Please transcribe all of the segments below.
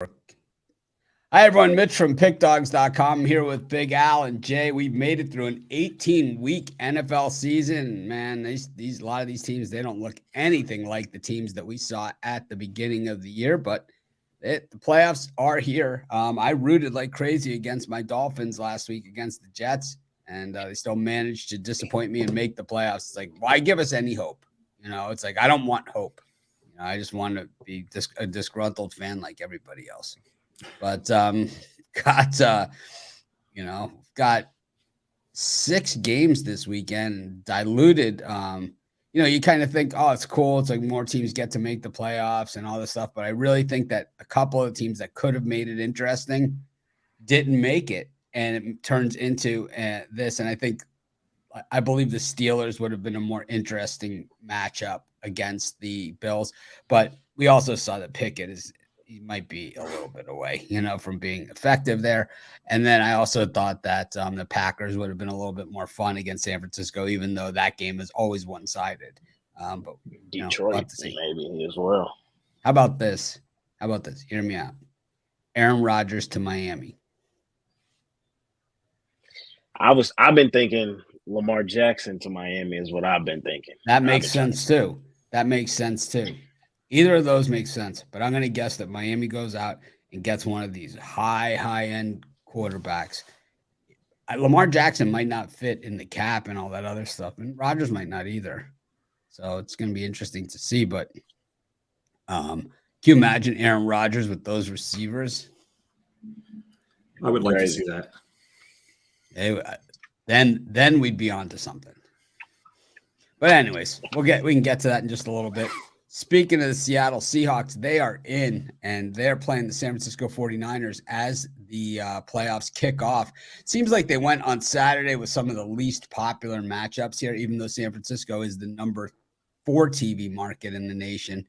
Hi, everyone. Mitch from PickDogs.com here with Big Al and Jay. We've made it through an 18-week NFL season. Man, these a lot of these teams, they don't look anything like the teams that we saw at the beginning of the year, but the playoffs are here. I rooted like crazy against my Dolphins last week against the Jets, and they still managed to disappoint me and make the playoffs. It's like, why give us any hope? It's like, I don't want hope. I just want to be a disgruntled fan like everybody else. But got 6 games this weekend, diluted. You kind of think, oh, it's cool. It's like more teams get to make the playoffs and all this stuff. But I really think that a couple of teams that could have made it interesting didn't make it. And it turns into this. And I believe the Steelers would have been a more interesting matchup against the Bills. But we also saw that Pickett he might be a little bit away, from being effective there. And then I also thought that the Packers would have been a little bit more fun against San Francisco, even though that game is always one-sided. But Detroit maybe as well. How about this? Hear me out. Aaron Rodgers to Miami. I've been thinking Lamar Jackson to Miami is what I've been thinking. That makes sense too. Either of those makes sense, but I'm going to guess that Miami goes out and gets one of these high-end quarterbacks. Lamar Jackson might not fit in the cap and all that other stuff, and Rodgers might not either. So it's going to be interesting to see. But can you imagine Aaron Rodgers with those receivers? I would like to see that. Then we'd be on to something. But anyways, we can get to that in just a little bit. Speaking of the Seattle Seahawks, they are in, and they're playing the San Francisco 49ers as the playoffs kick off. It seems like they went on Saturday with some of the least popular matchups here, even though San Francisco is the number 4 TV market in the nation.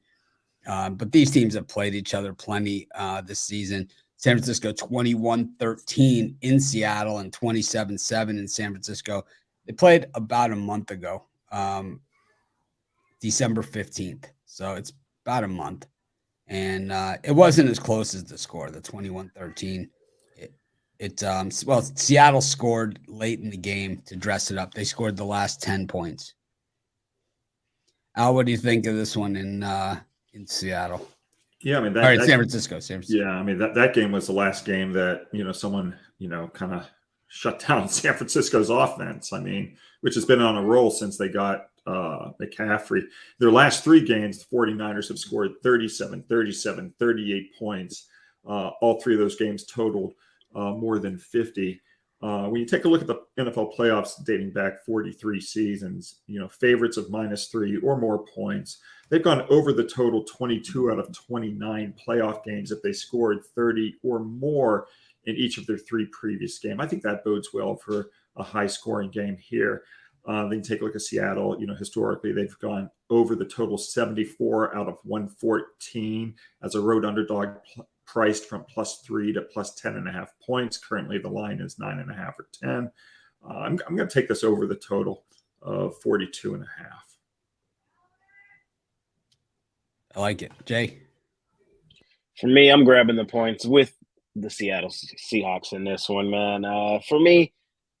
But these teams have played each other plenty this season. San Francisco 21-13 in Seattle and 27-7 in San Francisco. They played about a month ago, December 15th. So it's about a month. And it wasn't as close as the score, the 21-13. Seattle scored late in the game to dress it up. They scored the last 10 points. Al, what do you think of this one in Seattle? Yeah, I mean, San Francisco. Yeah, I mean, that game was the last game that, someone, kind of shut down San Francisco's offense. I mean, which has been on a roll since they got McCaffrey. Their last 3 games, the 49ers have scored 37, 37, 38 points. All 3 of those games totaled more than 50. When you take a look at the NFL playoffs dating back 43 seasons, favorites of -3 or more points, they've gone over the total 22 out of 29 playoff games if they scored 30 or more in each of their 3 previous games. I think that bodes well for a high-scoring game here. Then take a look at Seattle. Historically, they've gone over the total 74 out of 114 as a road underdog, priced from +3 to +10.5 points. Currently, the line is 9.5 or 10. I'm going to take this over the total of 42.5. I like it. Jay? For me, I'm grabbing the points with the Seattle Seahawks in this one, man. For me,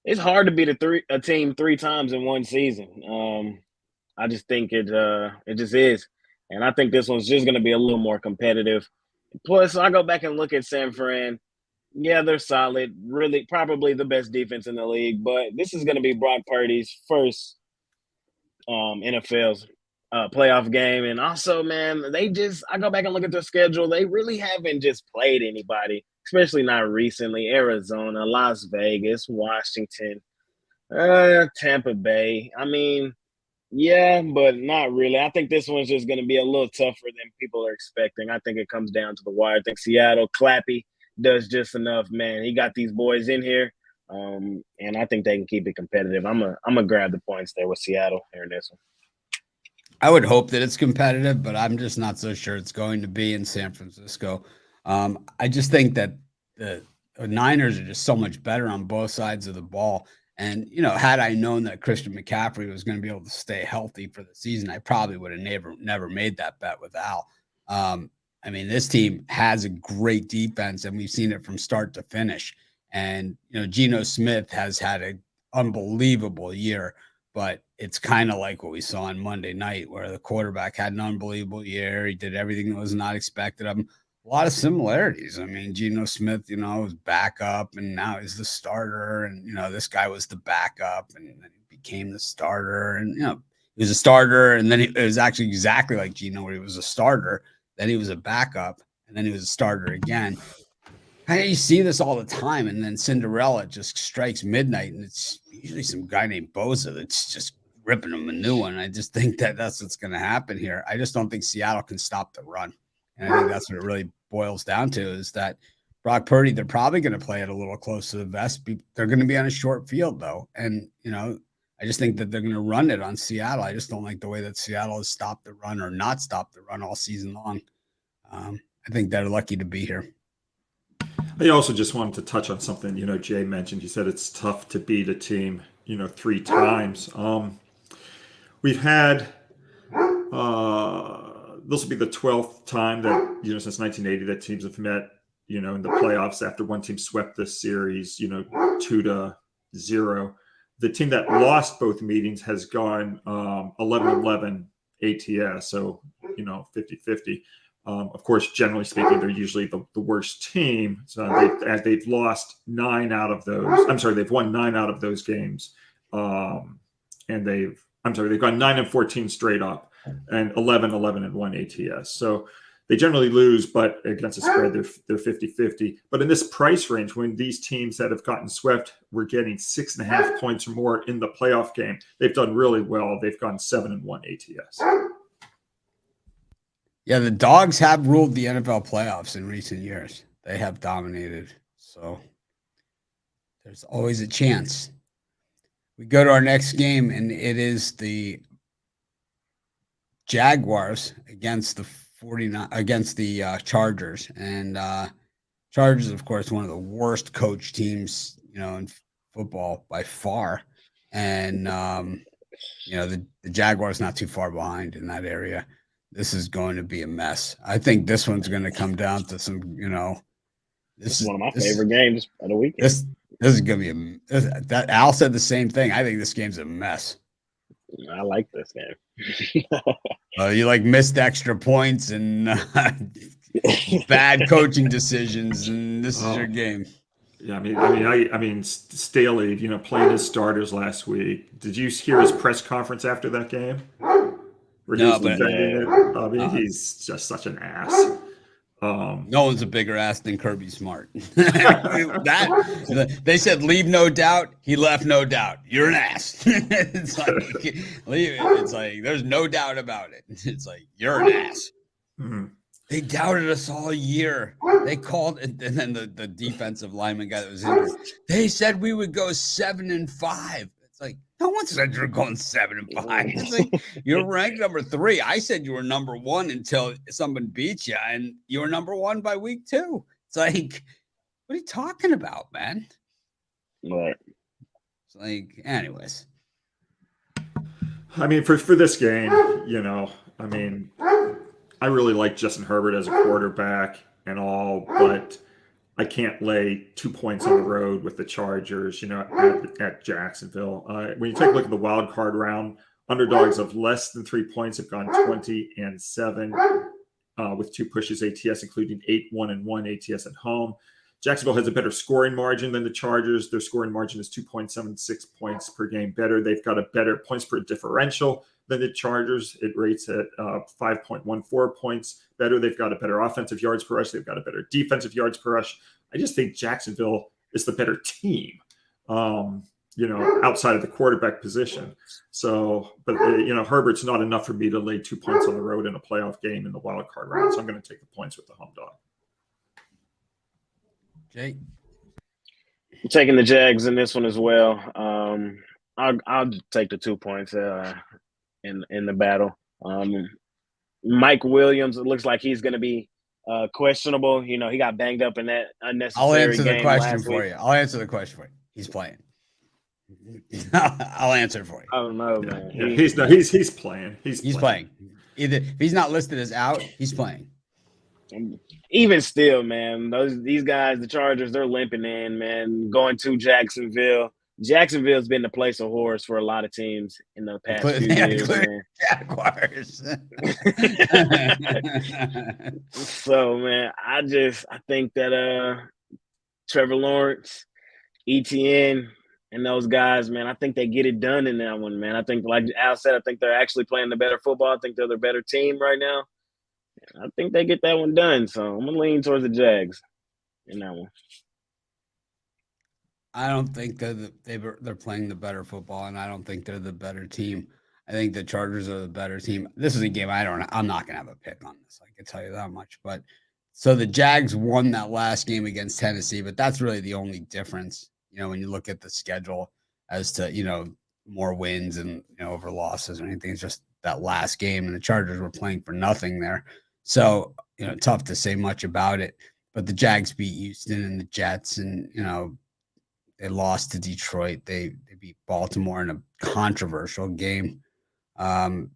it's hard to beat a team 3 times in one season. I just think it just is. And I think this one's just going to be a little more competitive. Plus, I go back and look at San Fran. Yeah, they're solid. Really, probably the best defense in the league. But this is going to be Brock Purdy's first NFL's playoff game. And also, man, I go back and look at their schedule. They really haven't just played anybody, especially not recently. Arizona, Las Vegas, Washington, Tampa Bay. I mean, yeah, but not really. I think this one's just going to be a little tougher than people are expecting. I think it comes down to the wire. I think Seattle, Clappy does just enough, man. He got these boys in here, and I think they can keep it competitive. I'm gonna grab the points there with Seattle here in this one. I would hope that it's competitive, but I'm just not so sure it's going to be in San Francisco. I just think that the Niners are just so much better on both sides of the ball. And, had I known that Christian McCaffrey was going to be able to stay healthy for the season, I probably would have never made that bet with Al. I mean, this team has a great defense, and we've seen it from start to finish. And, Geno Smith has had an unbelievable year, but it's kind of like what we saw on Monday night, where the quarterback had an unbelievable year. He did everything that was not expected of him. A lot of similarities. I mean, Geno Smith, was backup, and now he's the starter. And, this guy was the backup, and then he became the starter. And, he was a starter, and then it was actually exactly like Geno, where he was a starter. Then he was a backup, and then he was a starter again. You see this all the time, and then Cinderella just strikes midnight, and it's usually some guy named Bosa that's just ripping him a new one. I just think that's what's going to happen here. I just don't think Seattle can stop the run, and I think that's what it really boils down to, is that Brock Purdy, they're probably going to play it a little close to the vest. They're going to be on a short field, though, and, I just think that they're going to run it on Seattle. I just don't like the way that Seattle has stopped the run or not stopped the run all season long. I think they're lucky to be here. I also just wanted to touch on something, Jay mentioned. He said it's tough to beat a team, 3 times. We've had, this will be the 12th time that, since 1980 that teams have met, in the playoffs after one team swept this series, 2-0. The team that lost both meetings has gone 11-11 ATS, so 50-50. Of course, generally speaking, they're usually the worst team. So they've lost 9 out of those. I'm sorry, they've won 9 out of those games, and they've gone 9-14 straight up, and 11-11-1 ATS. So they generally lose, but against the spread, they're 50-50. But in this price range, when these teams that have gotten swept were getting 6.5 points or more in the playoff game, they've done really well. They've gone 7-1 ATS. Yeah, the Dogs have ruled the NFL playoffs in recent years. They have dominated. So there's always a chance. We go to our next game, and it is the Jaguars against the Chargers. And Chargers, of course, one of the worst coach teams, in football by far. And, the Jaguars not too far behind in that area. This is going to be a mess. I think this one's going to come down to some, this is one of my favorite games of the weekend. This is going to be that Al said the same thing. I think this game's a mess. I like this game. You like missed extra points and bad coaching decisions, and this is your game. Yeah, I mean, Staley, playing his starters last week. Did you hear his press conference after that game? He's just such an ass. No one's a bigger ass than Kirby Smart. They said leave no doubt. He left no doubt. You're an ass. It's like there's no doubt about it. It's like you're an ass. Mm-hmm. They doubted us all year. They called, and then the defensive lineman guy that was injured. They said we would go 7-5. It's like no one said you're going 7-5. It's like you're ranked number 3. I said you were number 1 until someone beat you, and you were number 1 by week 2. It's like, what are you talking about, man? Right. It's like, anyways. I mean, for this game, I really like Justin Herbert as a quarterback and all, but I can't lay 2 points on the road with the Chargers, at Jacksonville. When you take a look at the wild card round, underdogs of less than 3 points have gone 20-7 with 2 pushes ATS, including 8-1-1 ATS at home. Jacksonville has a better scoring margin than the Chargers. Their scoring margin is 2.76 points per game better. They've got a better points per differential than the Chargers. It rates at 5.14 points better. They've got a better offensive yards per rush. They've got a better defensive yards per rush. I just think Jacksonville is the better team, outside of the quarterback position. So, but, Herbert's not enough for me to lay 2 points on the road in a playoff game in the wild card round. So I'm going to take the points with the home dog. Jake? I'm taking the Jags in this one as well. I'll take the 2 points in the battle. Mike Williams, it looks like he's going to be questionable. He got banged up in that unnecessary game. I'll answer the question for you. He's playing. I'll answer it for you. I don't know, man. Yeah, he's playing. He's playing. Either if he's not listed as out, he's playing. Even still, man, these guys, the Chargers, they're limping in, man, going to Jacksonville. Jacksonville's been the place of horrors for a lot of teams in the past few years, man. Jaguars. So, man, I think that Trevor Lawrence, ETN, and those guys, man, I think they get it done in that one, man. I think, like Al said, I think they're actually playing the better football. I think they're the better team right now. I think they get that one done. So I'm gonna lean towards the Jags in that one. I don't think they're playing the better football, and I don't think they're the better team. I think the Chargers are the better team. This is a game I'm not gonna have a pick on this. I can tell you that much. But so the Jags won that last game against Tennessee, but that's really the only difference. When you look at the schedule as to more wins and over losses or anything. It's just that last game, and the Chargers were playing for nothing there. So tough to say much about it. But the Jags beat Houston and the Jets, and they lost to Detroit. They beat Baltimore in a controversial game. They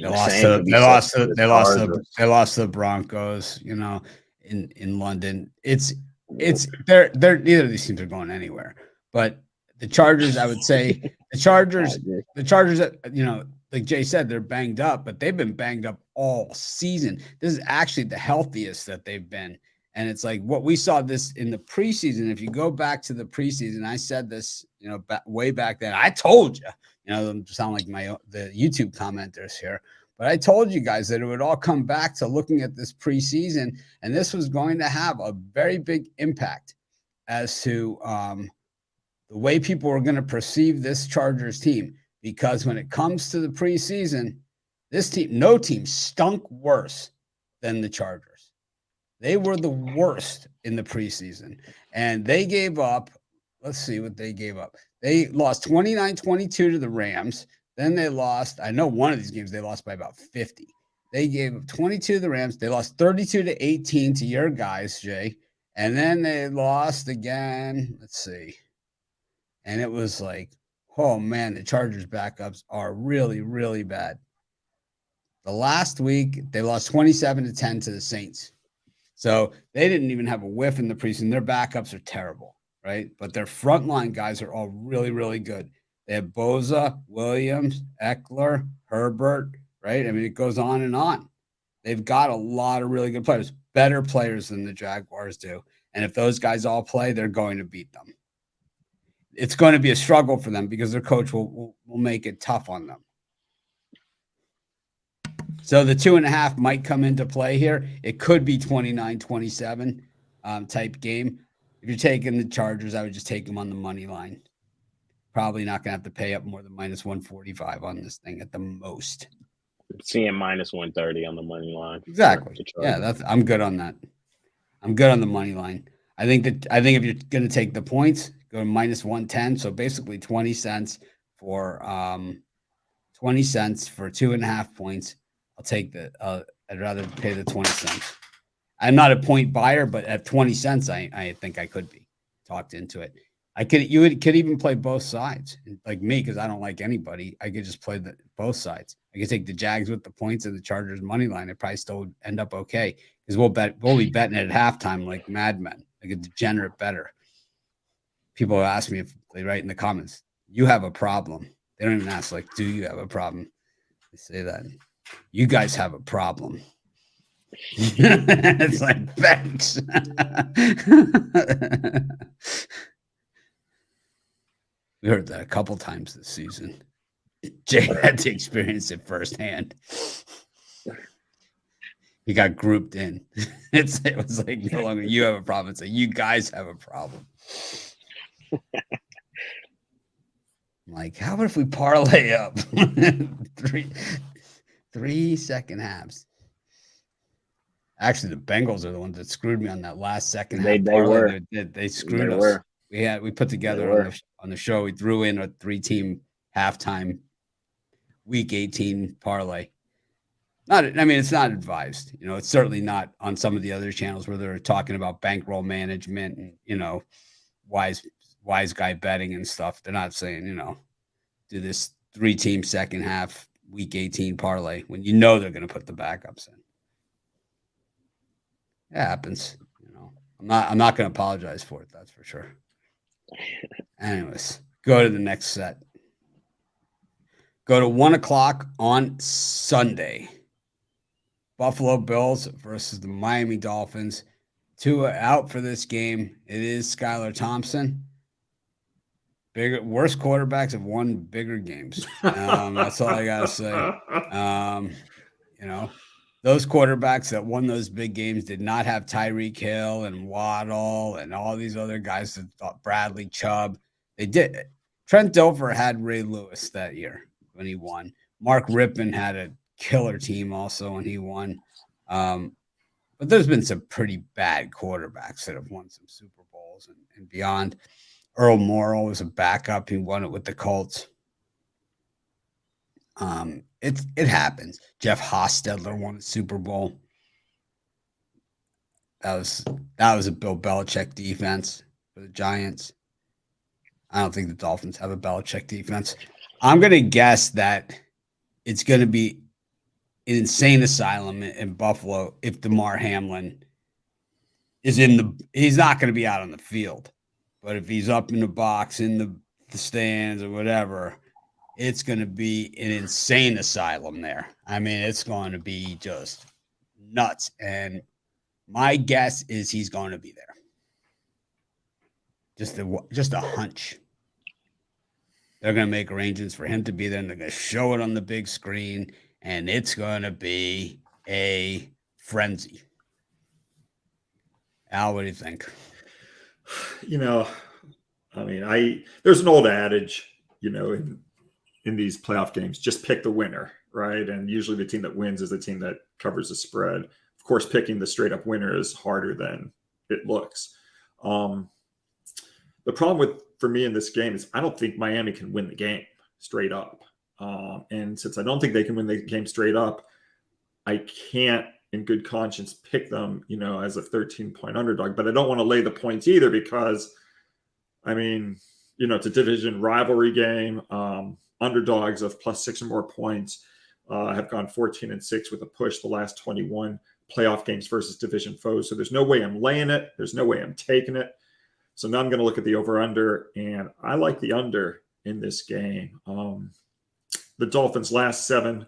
lost to the Broncos. In London. They're neither of these teams are going anywhere. But the Chargers, I would say, the Chargers, like Jay said, they're banged up, but they've been banged up all season. This is actually the healthiest that they've been. And it's like what we saw this in the preseason. If you go back to the preseason, I said this, way back then. I told you, them sound like the YouTube commenters here, but I told you guys that it would all come back to looking at this preseason, and this was going to have a very big impact as to the way people were going to perceive this Chargers team. Because when it comes to the preseason, no team stunk worse than the Chargers. They were the worst in the preseason. And they gave up, let's see what they gave up. They lost 29-22 to the Rams. Then they lost, I know one of these games they lost by about 50. They gave up 22 to the Rams. They lost 32-18 to your guys, Jay. And then they lost again. Let's see. And it was like, oh, man, the Chargers backups are really, really bad. The last week, they lost 27-10 to the Saints. So they didn't even have a whiff in the preseason. Their backups are terrible, right? But their frontline guys are all really, really good. They have Bosa, Williams, Eckler, Herbert, right? I mean, it goes on and on. They've got a lot of really good players, better players than the Jaguars do. And if those guys all play, they're going to beat them. It's going to be a struggle for them because their coach will make it tough on them. So the 2.5 might come into play here. It could be 29-27 type game. If you're taking the Chargers, I would just take them on the money line. Probably not going to have to pay up more than minus 145 on this thing at the most. I'm seeing minus 130 on the money line. Exactly. Yeah, I'm good on that. I'm good on the money line. I think if you're going to take the points, go to minus 110. So basically 20 cents for 2.5 points. I'll take I'd rather pay the 20 cents. I'm not a point buyer, but at 20 cents, I think I could be talked into it. You could even play both sides, like me, because I don't like anybody. I could just play both sides. I could take the Jags with the points and the Chargers money line. It probably still would end up okay because we'll be betting it at halftime like madmen, like a degenerate better. People ask me if they write in the comments, "You have a problem." They don't even ask like, "Do you have a problem?" They say that. You guys have a problem. It's like, thanks. We heard that a couple times this season. Jay had to experience it firsthand. He got grouped in. It was like no longer you have a problem. It's like you guys have a problem. I'm like, how about if we parlay up three second halves? Actually, the Bengals are the ones that screwed me on that last second half. They screwed us. We put together on the show. We threw in a 3-team halftime week 18 parlay. It's not advised. It's certainly not on some of the other channels where they're talking about bankroll management and wise guy betting and stuff. They're not saying do this 3-team second half week 18 parlay when they're going to put the backups in. It happens. I'm not going to apologize for it. That's for sure. Anyways, go to the next set. Go to 1:00 on Sunday. Buffalo Bills versus the Miami Dolphins. Tua out for this game. It is Skylar Thompson. Worst quarterbacks have won bigger games. That's all I gotta say. Those quarterbacks that won those big games did not have Tyreek Hill and Waddle and all these other guys that thought Bradley Chubb. They did. Trent Dilfer had Ray Lewis that year when he won. Mark Rippon had a killer team also when he won. But there's been some pretty bad quarterbacks that have won some Super Bowls and beyond. Earl Morrall was a backup. He won it with the Colts. It happens. Jeff Hostetler won a Super Bowl. That was a Bill Belichick defense for the Giants. I don't think the Dolphins have a Belichick defense. I'm going to guess that it's going to be an insane asylum in Buffalo if DeMar Hamlin is he's not going to be out on the field. But if he's up in the box, in the stands or whatever, it's going to be an insane asylum there. I mean, it's going to be just nuts. And my guess is he's going to be there. Just a hunch. They're going to make arrangements for him to be there, and they're going to show it on the big screen, and it's going to be a frenzy. Al, what do you think? There's an old adage, in these playoff games, just pick the winner, right? And usually the team that wins is the team that covers the spread. Of course, picking the straight up winner is harder than it looks. The problem for me in this game is I don't think Miami can win the game straight up. And since I don't think they can win the game straight up, I can't in good conscience pick them, as a 13-point underdog. But I don't want to lay the points either because, it's a division rivalry game. Underdogs of +6 or more points have gone 14-6 with a push the last 21 playoff games versus division foes. So there's no way I'm laying it. There's no way I'm taking it. So now I'm going to look at the over-under, and I like the under in this game. The Dolphins' last 7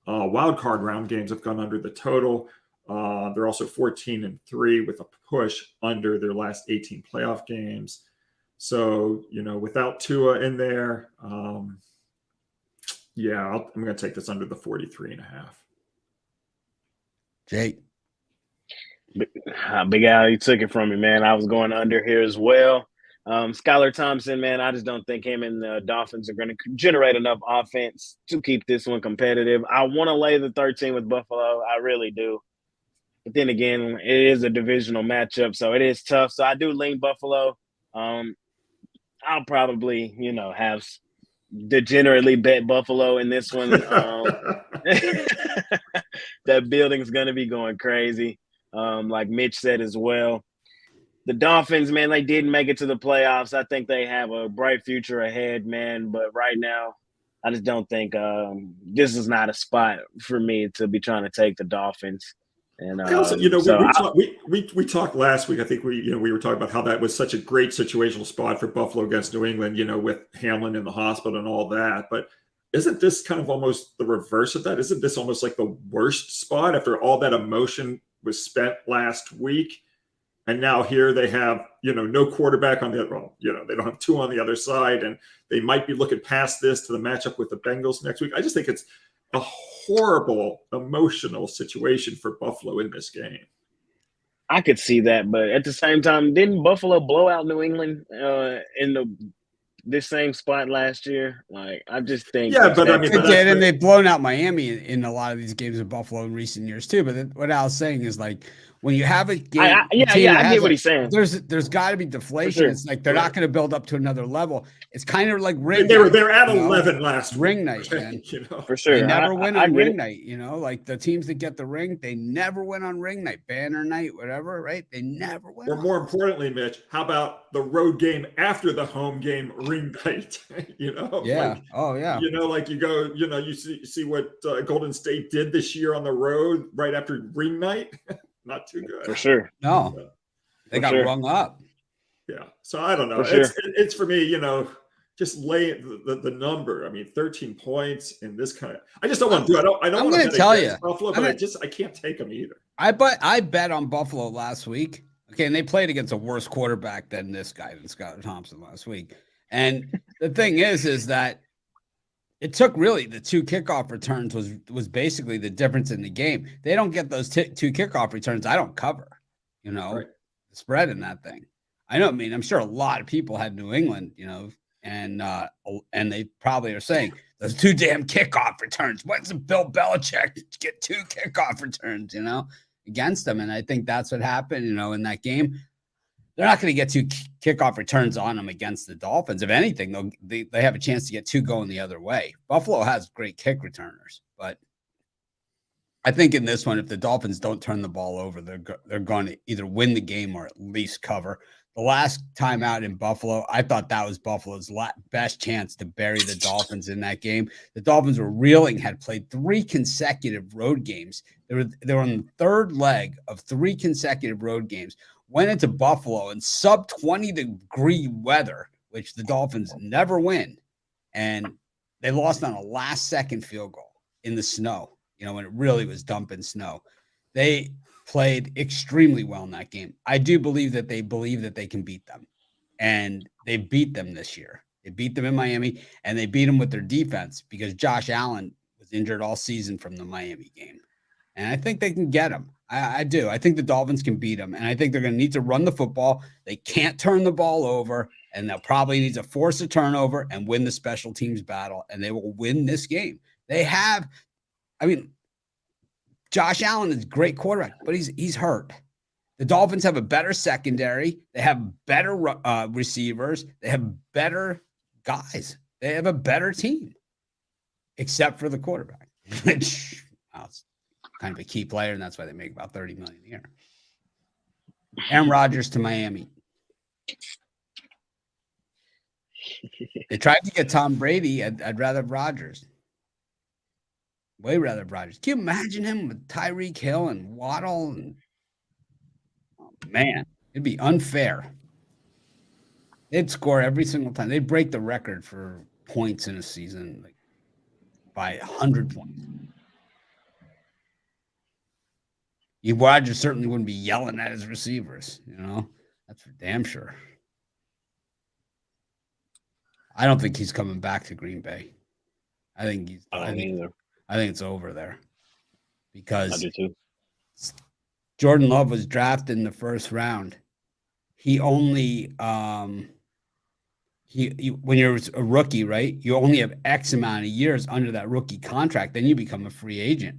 wildcard round games have gone under the total. They're also 14-3 with a push under their last 18 playoff games. So, without Tua in there, I'm going to take this under the 43.5. Jake. Big Al, you took it from me, man. I was going under here as well. Skylar Thompson, man, I just don't think him and the Dolphins are going to generate enough offense to keep this one competitive. I want to lay the 13 with Buffalo. I really do. But then again, it is a divisional matchup, so it is tough. So I do lean Buffalo. I'll probably, have degenerately bet Buffalo in this one. That building's going to be going crazy, like Mitch said as well. The Dolphins, man, they didn't make it to the playoffs. I think they have a bright future ahead, man. But right now, I just don't think this is not a spot for me to be trying to take the Dolphins. And also, we talked last week. I think we were talking about how that was such a great situational spot for Buffalo against New England, with Hamlin in the hospital and all that. But isn't this kind of almost the reverse of that? Isn't this almost like the worst spot after all that emotion was spent last week? And now here they have, no quarterback on the other. Well, they don't have Tua on the other side, and they might be looking past this to the matchup with the Bengals next week. I just think it's a horrible emotional situation for Buffalo in this game. I could see that, but at the same time, didn't Buffalo blow out New England in this same spot last year? Like, I just think they did, and they've blown out Miami in a lot of these games of Buffalo in recent years too. But what Al's saying is like, when you have a game, I get what he's saying. There's got to be deflation. Sure. It's like they're not going to build up to another level. It's kind of like ring. They're at 11 last ring night, man. For sure. They never win on ring night. Like the teams that get the ring, they never win on ring night, banner night, whatever. Right? They never win. Or more importantly, Mitch, how about the road game after the home game ring night? Yeah. Like you go. You see what Golden State did this year on the road right after ring night. not too good. For sure. No, they got rung up. Yeah. So I don't know. For sure. It's for me, just lay the number. I mean, 13 points in this kind of. I just don't want to do it. I don't want to tell you, Buffalo, but I can't take them either. I bet on Buffalo last week. Okay, and they played against a worse quarterback than this guy, than Scott Thompson last week. And the thing is that it took really the 2 kickoff returns was basically the difference in the game. They don't get those 2 kickoff returns. I don't cover, Right. the spread in that thing. I know. I mean, I'm sure a lot of people had New England, and they probably are saying those 2 damn kickoff returns. What's Bill Belichick get 2 kickoff returns, against them? And I think that's what happened, in that game. They're not going to get 2 kickoff returns on them against the Dolphins. If anything, they have a chance to get 2 going the other way. Buffalo has great kick returners, but I think in this one, if the Dolphins don't turn the ball over, they're going to either win the game or at least cover. The last time out in Buffalo, I thought that was Buffalo's best chance to bury the Dolphins in that game. The Dolphins were reeling, had played 3 consecutive road games. They were on the 3rd leg of 3 consecutive road games. Went into Buffalo in sub 20-degree weather, which the Dolphins never win. And they lost on a last-second field goal in the snow, when it really was dumping snow. They played extremely well in that game. I do believe that they can beat them. And they beat them this year. They beat them in Miami, and they beat them with their defense because Josh Allen was injured all season from the Miami game. And I think they can get him. I do. I think the Dolphins can beat them, and I think they're going to need to run the football. They can't turn the ball over, and they'll probably need to force a turnover and win the special teams battle, and they will win this game. Josh Allen is a great quarterback, but he's hurt. The Dolphins have a better secondary. They have better receivers. They have better guys. They have a better team, except for the quarterback, which is kind of a key player, and that's why they make about $30 million a year. Aaron Rodgers to Miami. They tried to get Tom Brady. I'd rather have Rodgers. Way rather have Rodgers. Can you imagine him with Tyreek Hill and Waddle? Oh, man, it'd be unfair. They'd score every single time. They'd break the record for points in a season by 100 points. Rodgers certainly wouldn't be yelling at his receivers, That's for damn sure. I don't think he's coming back to Green Bay. I think it's over there because I do too. Jordan Love was drafted in the 1st round. He only when you're a rookie, right? You only have X amount of years under that rookie contract. Then you become a free agent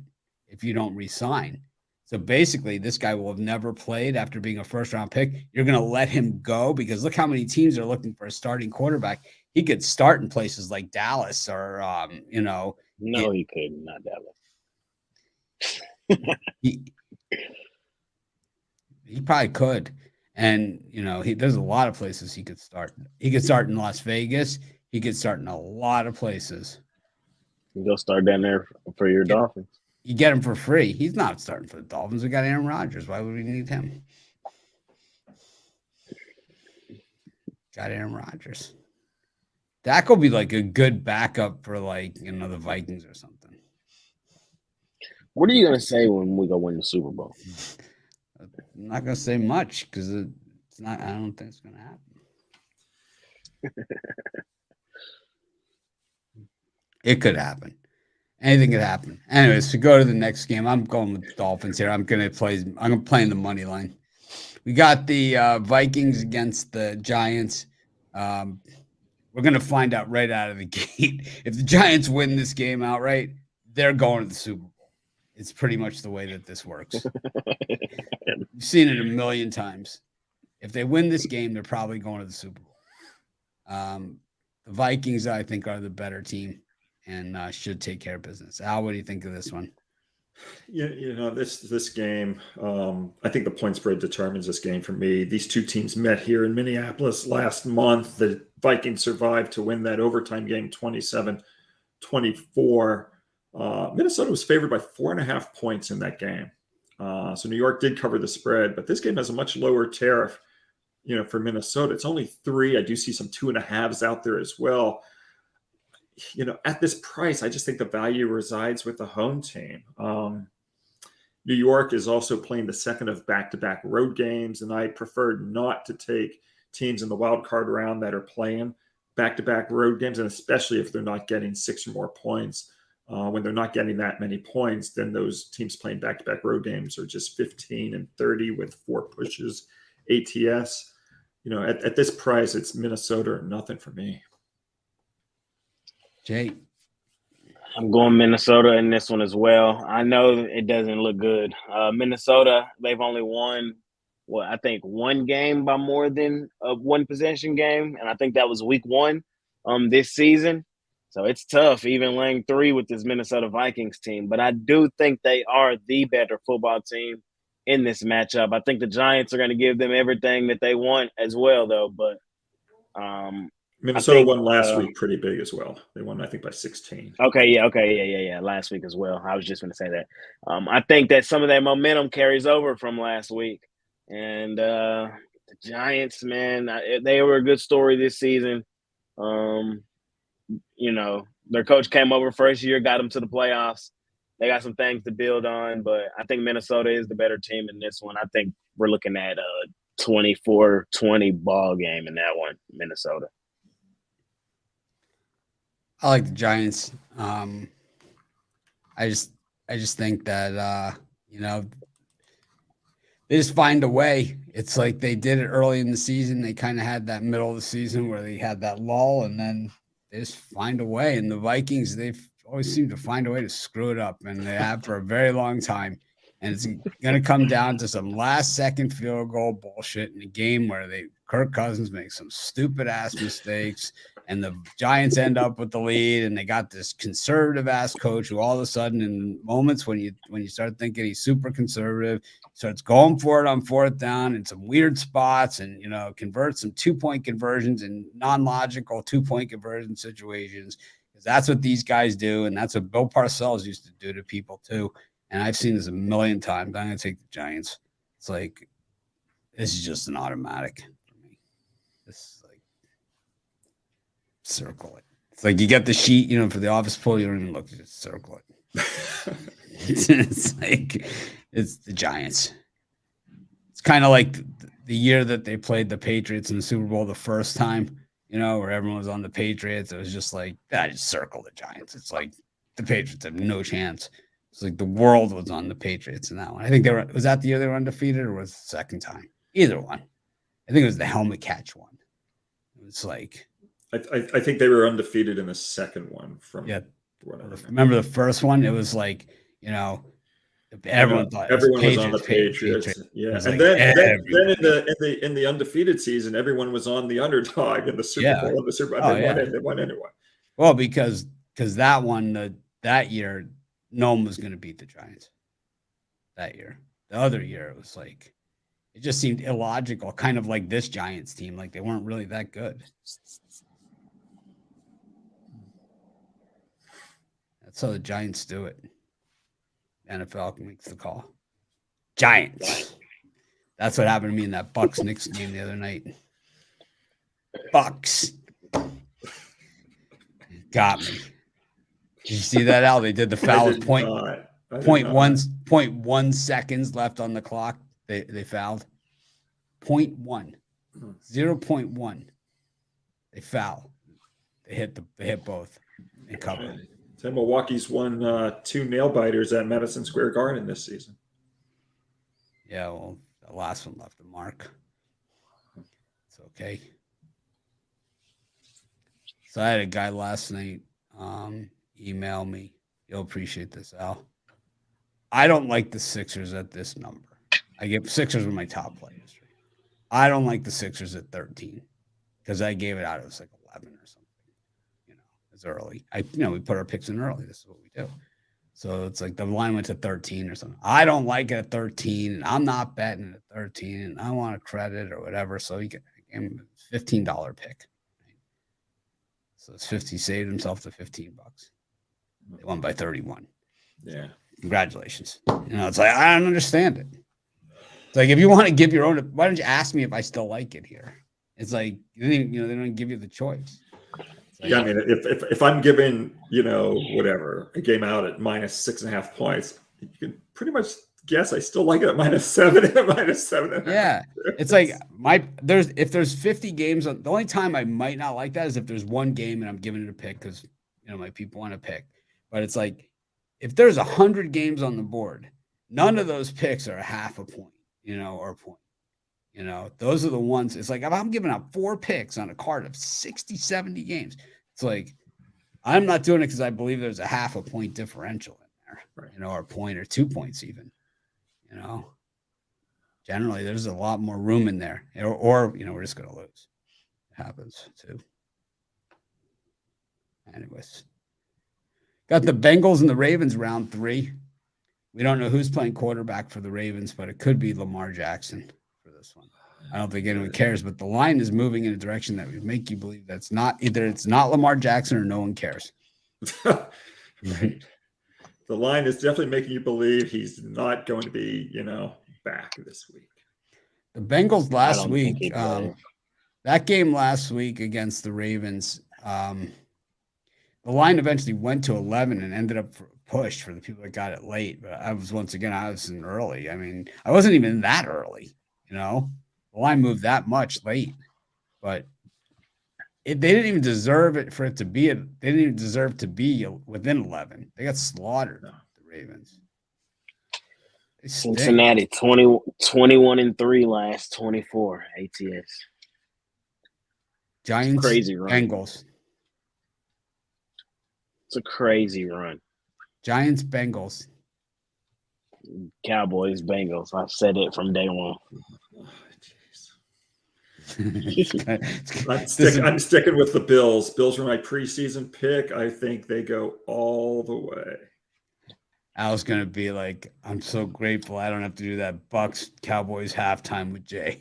if you don't re-sign. So basically, this guy will have never played after being a 1st-round pick. You're going to let him go because look how many teams are looking for a starting quarterback. He could start in places like Dallas or, No, he couldn't. Not Dallas. He probably could. And, there's a lot of places he could start. He could start in Las Vegas. He could start in a lot of places. Go start down there for your Dolphins. You get him for free. He's not starting for the Dolphins. We got Aaron Rodgers. Why would we need him? Got Aaron Rodgers. Dak will be like a good backup for the Vikings or something. What are you going to say when we go win the Super Bowl? I'm not going to say much because it's not. I don't think it's going to happen. It could happen. Anything could happen. Anyways, to go to the next game, I'm going with the Dolphins here. I'm going to play in the money line. We got the Vikings against the Giants. We're going to find out right out of the gate. If the Giants win this game outright, they're going to the Super Bowl. It's pretty much the way that this works. You've seen it a million times. If they win this game, they're probably going to the Super Bowl. The Vikings, I think, are the better team and should take care of business. Al, what do you think of this one? This game, I think the point spread determines this game for me. These two teams met here in Minneapolis last month. The Vikings survived to win that overtime game 27-24. Minnesota was favored by 4.5 points in that game. So New York did cover the spread, but this game has a much lower tariff, for Minnesota. It's only 3. I do see some 2.5s out there as well. At this price, I just think the value resides with the home team. New York is also playing the second of back-to-back road games, and I prefer not to take teams in the wild card round that are playing back-to-back road games, and especially if they're not getting 6 or more points. When they're not getting that many points, then those teams playing back-to-back road games are just 15 and 30 with 4 pushes ATS. At this price, it's Minnesota or nothing for me. Jay. I'm going Minnesota in this one as well. I know it doesn't look good. Minnesota, they've only won, I think one game by more than a one possession game, and I think that was week 1 this season. So it's tough, even laying 3 with this Minnesota Vikings team. But I do think they are the better football team in this matchup. I think the Giants are going to give them everything that they want as well, though. But Minnesota won last week pretty big as well. They won, I think, by 16. Okay. Last week as well. I was just going to say that. I think that some of that momentum carries over from last week. And the Giants, man, they were a good story this season. Their coach came over first year, got them to the playoffs. They got some things to build on, but I think Minnesota is the better team in this one. I think we're looking at a 24-20 ball game in that one, Minnesota. I like the Giants. I just think that they just find a way. It's like they did it early in the season. They kind of had that middle of the season where they had that lull, and then they just find a way. And the Vikings, they've always seemed to find a way to screw it up, and they have for a very long time. And it's going to come down to some last-second field goal bullshit in a game where Kirk Cousins makes some stupid-ass mistakes, and the Giants end up with the lead, and they got this conservative-ass coach who all of a sudden, in moments when you start thinking he's super conservative, starts going for it on 4th down in some weird spots and, converts some 2-point conversions and non-logical 2-point conversion situations, because that's what these guys do, and that's what Bill Parcells used to do to people too. And I've seen this a million times. I'm going to take the Giants. It's like, this is just an automatic for me. This is like, circle it. It's like you get the sheet, for the office pool, you don't even look, just circle it. It's like, it's the Giants. It's kind of like the year that they played the Patriots in the Super Bowl the first time, where everyone was on the Patriots. It was just like, I just circle the Giants. It's like the Patriots have no chance. It's like the world was on the Patriots in that one. I think was that the year they were undefeated, or was it the second time? Either one. I think it was the helmet catch one. It was like, I think they were undefeated in the second one from what I remember the first one. It was like, everyone thought everyone was on the Patriots. Yeah, and like then in the undefeated season, everyone was on the underdog in the Super Bowl. And the Super Bowl, they won anyway. Well, because that one that year, no one was going to beat the Giants that year. The other year, it was like, it just seemed illogical, kind of like this Giants team. Like they weren't really that good. That's how the Giants do it. NFL makes the call. Giants. That's what happened to me in that Bucks-Knicks game the other night. Bucks. Got me. Did you see that, Al? They did the foul with 0.1 seconds left on the clock. They fouled. 0.1. 0.1. They foul. They hit both and cover. So Milwaukee's won 2 nail biters at Madison Square Garden this season. Yeah, well, the last one left a mark. It's okay. So I had a guy last night email me. You'll appreciate this, Al. I don't like the Sixers at this number. Sixers were my top play history. I don't like the Sixers at 13 because I gave it out. It was like 11 or something. It's early. We put our picks in early. This is what we do. So it's like the line went to 13 or something. I don't like it at 13, and I'm not betting at 13, and I want a credit or whatever. So he gave him a $15 pick. So it's 50. Saved himself the $15. They won by 31. Yeah. congratulations. It's like, I don't understand it. It's like, if you want to give your own, why don't you ask me if I still like it here? It's like, they don't give you the choice. Like, yeah, I mean, if I'm giving, whatever, a game out at -6.5 points, you can pretty much guess I still like it at -7 and -7.5. Yeah. It's like if there's 50 games, the only time I might not like that is if there's one game and I'm giving it a pick because my people want to pick. But it's like, if there's 100 games on the board, none of those picks are a half a point, or a point. Those are the ones. It's like, if I'm giving out 4 picks on a card of 60, 70 games, it's like, I'm not doing it because I believe there's a half a point differential in there, right. Or a point or 2 points even, Generally, there's a lot more room in there, or we're just going to lose. It happens too. Anyways, got the Bengals and the Ravens round 3. We don't know who's playing quarterback for the Ravens, but it could be Lamar Jackson for this one. I don't think anyone cares, but the line is moving in a direction that would make you believe that's not either. It's not Lamar Jackson or no one cares. Right. The line is definitely making you believe he's not going to be, back this week. The Bengals last week, that game last week against the Ravens, the line eventually went to 11 and ended up pushed for the people that got it late. But I was in early. I mean, I wasn't even that early, The line moved that much late, but they didn't even deserve it for it to be. They didn't even deserve to be within 11. They got slaughtered, the Ravens. Cincinnati 21-3 last 24 ATS. Giants, crazy run. Bengals. It's a crazy run. Giants, Bengals. Cowboys, Bengals. I've said it from day one. I'm sticking with the Bills. Bills were my preseason pick. I think they go all the way. I was gonna be like, I'm so grateful I don't have to do that Bucks Cowboys halftime with Jay.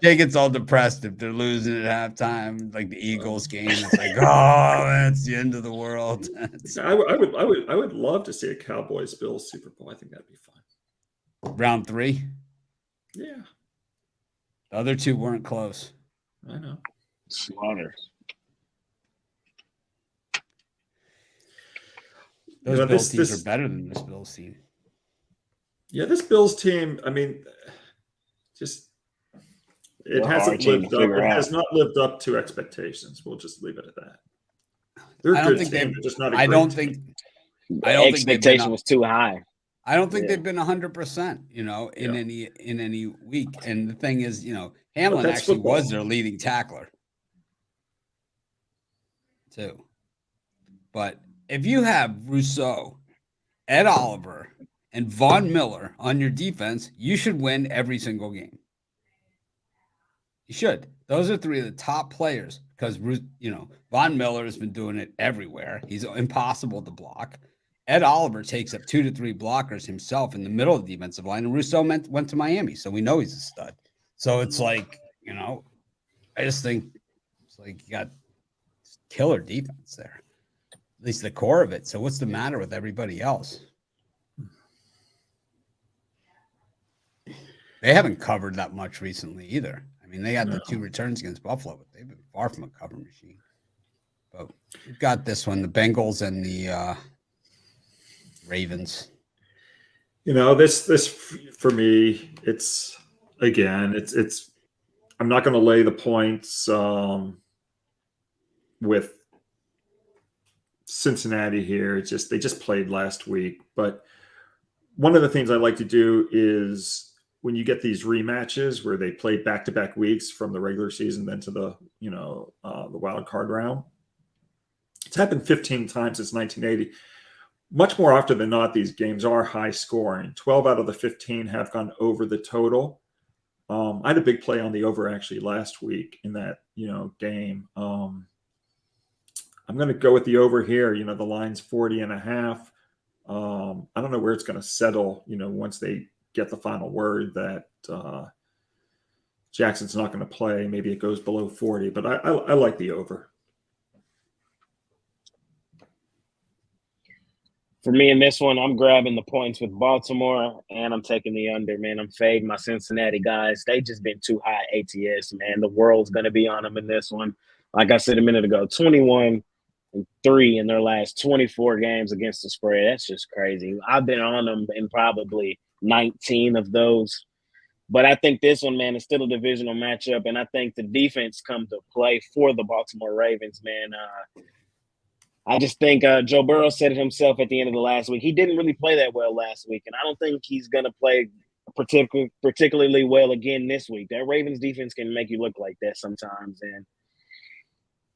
Jay gets all depressed if they're losing at halftime, like the Eagles game. It's like, oh, that's the end of the world. I would love to see a Cowboys Bills Super Bowl. I think that'd be fun. Round 3. Yeah. The other 2 weren't close. I know. Slaughter. Those Bills teams are better than this Bills team. Yeah, this Bills team, I mean, it hasn't lived up. It has not lived up to expectations. We'll just leave it at that. They're a good team. They're just not a great team. I don't think expectation was too high. I don't think they've been 100%, in any week. And the thing is, Hamlin actually was their leading tackler, too. But if you have Rousseau, Ed Oliver, and Von Miller on your defense, you should win every single game. You should. Those are 3 of the top players because, Von Miller has been doing it everywhere. He's impossible to block. Ed Oliver takes up 2 to 3 blockers himself in the middle of the defensive line, and Rousseau went to Miami, so we know he's a stud. So it's like, I just think it's like you got killer defense there. At least the core of it. So what's the matter with everybody else? They haven't covered that much recently either. I mean, they had the 2 returns against Buffalo, but they've been far from a cover machine. But we've got this one, the Bengals and the Ravens. This for me, it's I'm not going to lay the points with Cincinnati here. They just played last week. But one of the things I like to do is when you get these rematches where they play back-to-back weeks from the regular season then to the wild card round. It's happened 15 times since 1980. Much more often than not, these games are high scoring. 12 out of the 15 have gone over the total. I had a big play on the over actually last week in that, game. I'm going to go with the over here. The line's 40.5. I don't know where it's going to settle, once they get the final word that Jackson's not going to play. Maybe it goes below 40, but I like the over. For me in this one, I'm grabbing the points with Baltimore, and I'm taking the under, man. I'm fading my Cincinnati guys. They just been too high ATS, man. The world's going to be on them in this one. Like I said a minute ago, 21-3 in their last 24 games against the spread. That's just crazy. I've been on them in probably 19 of those. But I think this one, man, is still a divisional matchup, and I think the defense comes to play for the Baltimore Ravens, man. I just think Joe Burrow said it himself at the end of the last week. He didn't really play that well last week, and I don't think he's going to play particularly well again this week. That Ravens defense can make you look like that sometimes, and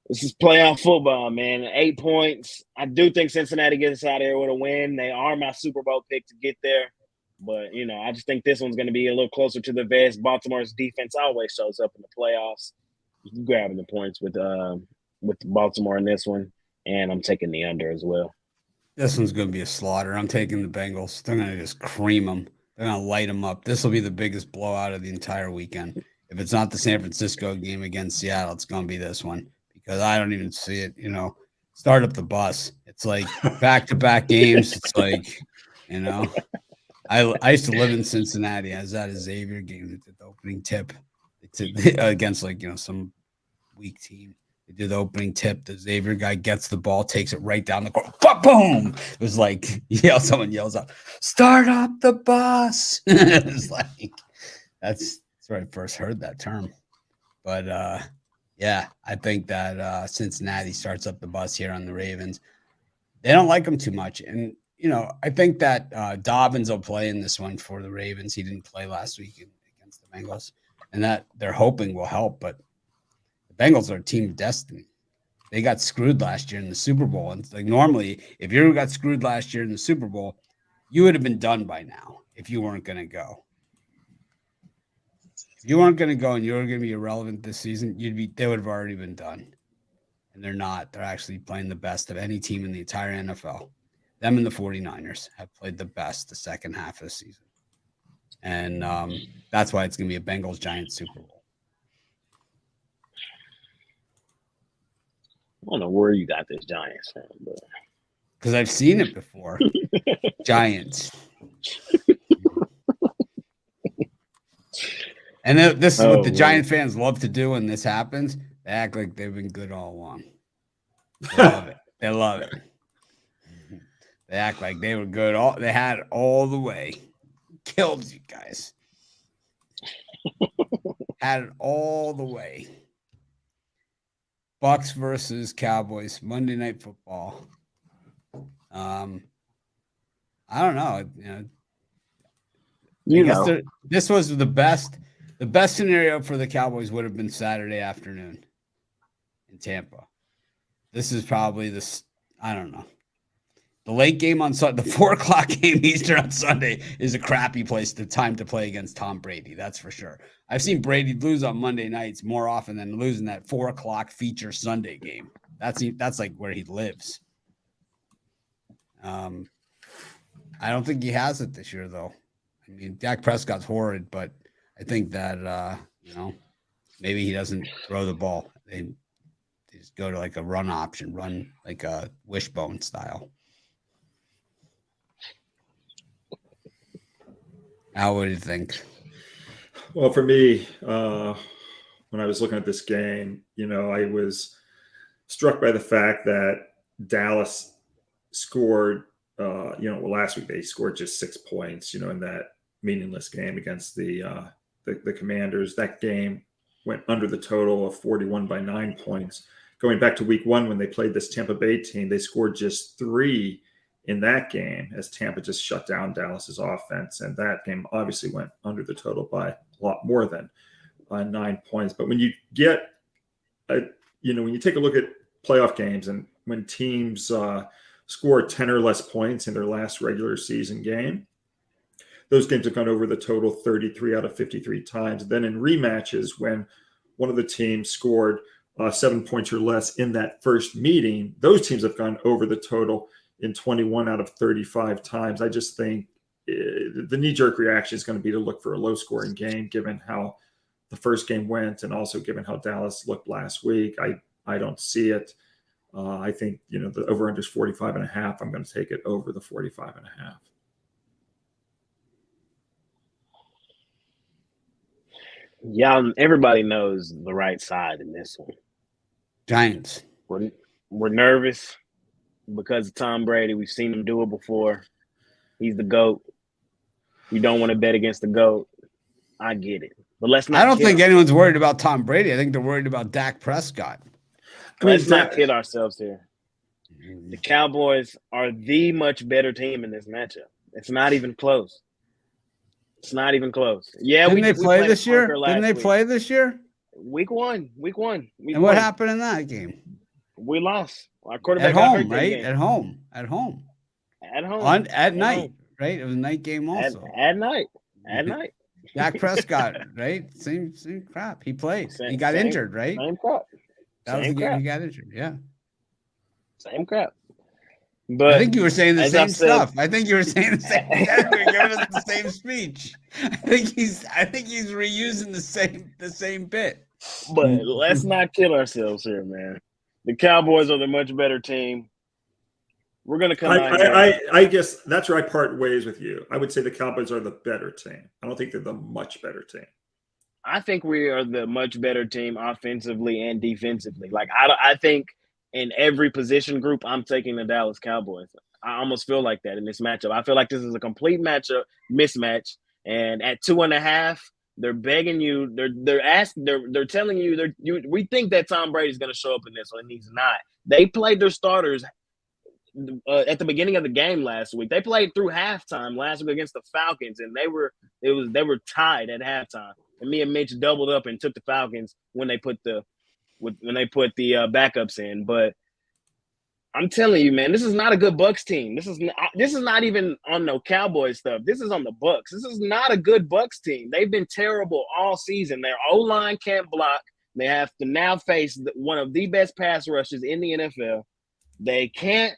this is playoff football, man. 8 points. I do think Cincinnati gets out of here with a win. They are my Super Bowl pick to get there. But, I just think this one's going to be a little closer to the vest. Baltimore's defense always shows up in the playoffs. Grabbing the points with Baltimore in this one. And I'm taking the under as well. This one's going to be a slaughter. I'm taking the Bengals. They're going to just cream them. They're going to light them up. This will be the biggest blowout of the entire weekend. If it's not the San Francisco game against Seattle, it's going to be this one because I don't even see it. Start up the bus. It's like back-to-back games. It's like, I used to live in Cincinnati. I was at a Xavier game. They did the opening tip against some weak team. They did the opening tip. The Xavier guy gets the ball, takes it right down the court. Boom! It was like someone yells out, "Start up the bus!" It's like that's where I first heard that term. But I think that Cincinnati starts up the bus here on the Ravens. They don't like them too much, and I think that Dobbins will play in this one for the Ravens. He didn't play last week against the Bengals, and that they're hoping will help, but. Bengals are a team of destiny. They got screwed last year in the Super Bowl. And like normally, if you got screwed last year in the Super Bowl, you would have been done by now if you weren't going to go. If you weren't going to go and you were going to be irrelevant this season, they would have already been done. And they're not. They're actually playing the best of any team in the entire NFL. Them and the 49ers have played the best the second half of the season. And that's why it's going to be a Bengals-Giants Super Bowl. I don't know where you got this Giants from, but because I've seen it before. Giants. And this is what the Giant fans love to do when this happens. They act like they've been good all along. They love it. They love it. They act like they were good. They had it all the way. Killed you guys. Had it all the way. Bucks versus Cowboys, Monday Night Football. I don't know. This was the best. The best scenario for the Cowboys would have been Saturday afternoon in Tampa. This is probably I don't know. The late game on Sunday, the 4:00 game Eastern on Sunday is a crappy time to play against Tom Brady. That's for sure. I've seen Brady lose on Monday nights more often than losing that 4:00 feature Sunday game. That's like where he lives. I don't think he has it this year, though. I mean, Dak Prescott's horrid, but I think that maybe he doesn't throw the ball. They just go to like a run option, run like a wishbone style. How would you think? Well, for me, when I was looking at this game, I was struck by the fact that Dallas scored, last week they scored just 6 points, in that meaningless game against the Commanders. That game went under the total of 41 by 9 points. Going back to week 1 when they played this Tampa Bay team, they scored just 3 in that game as Tampa just shut down Dallas's offense. And that game obviously went under the total by a lot more than 9 points. But when you get, when you take a look at playoff games and when teams score 10 or less points in their last regular season game, those games have gone over the total 33 out of 53 times. Then in rematches, when one of the teams scored 7 points or less in that first meeting, those teams have gone over the total in 21 out of 35 times. I just think the knee-jerk reaction is going to be to look for a low-scoring game, given how the first game went and also given how Dallas looked last week. I don't see it. I think, the over-under is 45.5. I'm going to take it over the 45.5. Yeah, everybody knows the right side in this one. Giants. We're nervous because of Tom Brady. We've seen him do it before. He's the GOAT. You don't want to bet against the GOAT. I get it. But let's not. I don't think anyone's worried about Tom Brady. I think they're worried about Dak Prescott. Let's not kid ourselves here. The Cowboys are the much better team in this matchup. It's not even close. It's not even close. Yeah, Didn't they play this year? Didn't they play this year? Week one. And what happened in that game? We lost. Our quarterback at home, right? At home. At night, right? It was a night game also. At night. Dak Prescott, right? Same crap. He played. He got injured, right? Same crap. That was the game he got injured. Yeah. Same crap. But I think you were saying the same stuff. I think you were saying the same. Giving us the same speech. I think he's reusing the same bit. But let's not kill ourselves here, man. The Cowboys are the much better team. We're gonna come out here. I guess that's where I part ways with you. I would say the Cowboys are the better team. I don't think they're the much better team. I think we are the much better team offensively and defensively. Like I think in every position group, I'm taking the Dallas Cowboys. I almost feel like that in this matchup. I feel like this is a complete mismatch. And at 2.5, they're begging you. They're telling you. We think that Tom Brady's going to show up in this one, and he's not. They played their starters at the beginning of the game last week. They played through halftime last week against the Falcons, and they were tied at halftime. And me and Mitch doubled up and took the Falcons when they put the backups in. But I'm telling you, man, this is not a good Bucs team. This is not even on no Cowboys stuff. This is on the Bucs. This is not a good Bucs team. They've been terrible all season. Their O-line can't block. They have to now face one of the best pass rushes in the NFL. They can't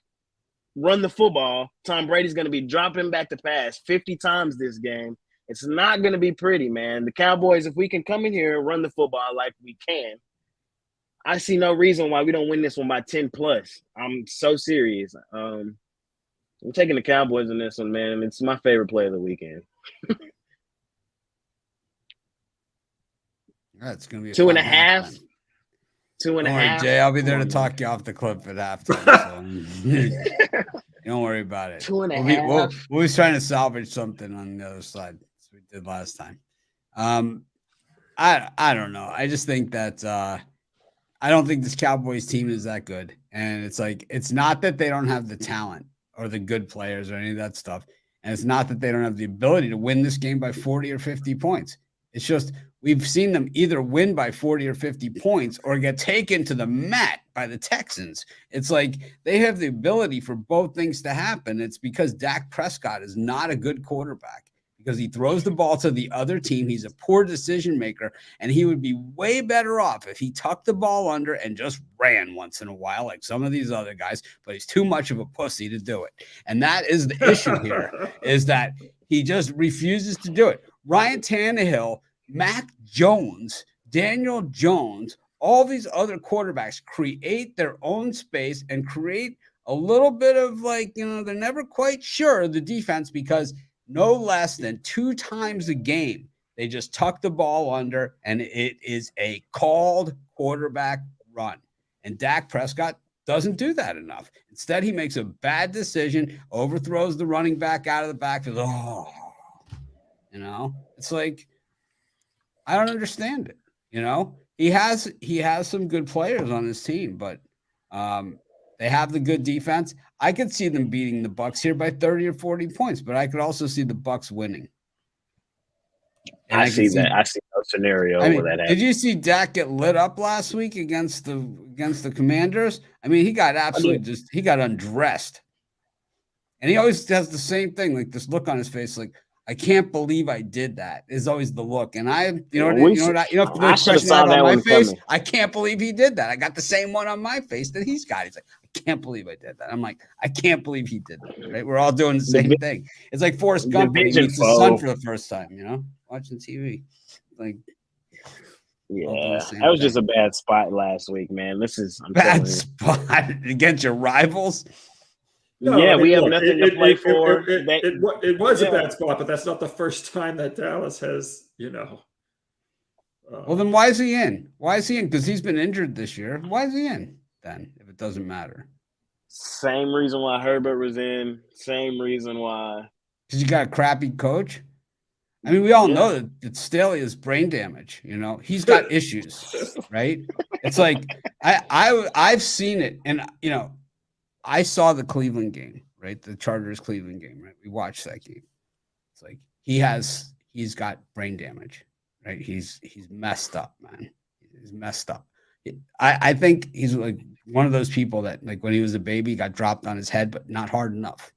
run the football. Tom Brady's going to be dropping back to pass 50 times this game. It's not going to be pretty, man. The Cowboys, if we can come in here and run the football like we can, I see no reason why we don't win this one by 10 plus. I'm so serious. I'm taking the Cowboys in this one, man. It's my favorite play of the weekend. That's going to be 2.5. 2.5. Jay, I'll be there to talk you off the cliff at halftime. So. Don't worry about it. 2.5. We'll be trying to salvage something on the other side, as we did last time. I don't know. I just think that I don't think this Cowboys team is that good. And it's not that they don't have the talent or the good players or any of that stuff. And it's not that they don't have the ability to win this game by 40 or 50 points. It's just we've seen them either win by 40 or 50 points or get taken to the mat by the Texans. It's like they have the ability for both things to happen. It's because Dak Prescott is not a good quarterback. Because he throws the ball to the other team. He's a poor decision maker, and he would be way better off if he tucked the ball under and just ran once in a while like some of these other guys, but he's too much of a pussy to do it. And that is the issue here, is that he just refuses to do it. Ryan Tannehill, Mac Jones, Daniel Jones, all these other quarterbacks create their own space and create a little bit of they're never quite sure of the defense because – no less than 2 times a game, they just tuck the ball under, and it is a called quarterback run. And Dak Prescott doesn't do that enough. Instead, he makes a bad decision, overthrows the running back out of the backfield. It's like I don't understand it. He has some good players on his team, but they have the good defense. I could see them beating the Bucs here by 30 or 40 points, but I could also see the Bucs winning. And I see that. I see no scenario where that happens. Did you see Dak get lit up last week against the Commanders? I mean, he got he got undressed. And he always has the same thing, like this look on his face, like, I can't believe I did that is always the look. And the expression on my face, I can't believe he did that. I got the same one on my face that he's got. He's like, I can't believe I did that. I'm like, I can't believe he did that. Right? We're all doing the same thing. It's like Forrest Gump when he meets his son for the first time, watching TV. Like, Yeah, that was just a bad spot last week, man. I'm bad spot against your rivals. No, yeah, I mean, we have look, nothing to play for. It was a bad spot, but that's not the first time that Dallas has, well, then why is he in? Why is he in? Because he's been injured this year. Why is he in then if it doesn't matter? Same reason why Herbert was in. Same reason why. Because you got a crappy coach? I mean, we all know that Staley is brain damage. He's got issues, right? It's like I've seen it, and I saw the Cleveland game, right? The Chargers Cleveland game, right? We watched that game. It's like he's got brain damage, right? He's messed up, man. He's messed up. I think he's like one of those people that, like, when he was a baby, got dropped on his head, but not hard enough.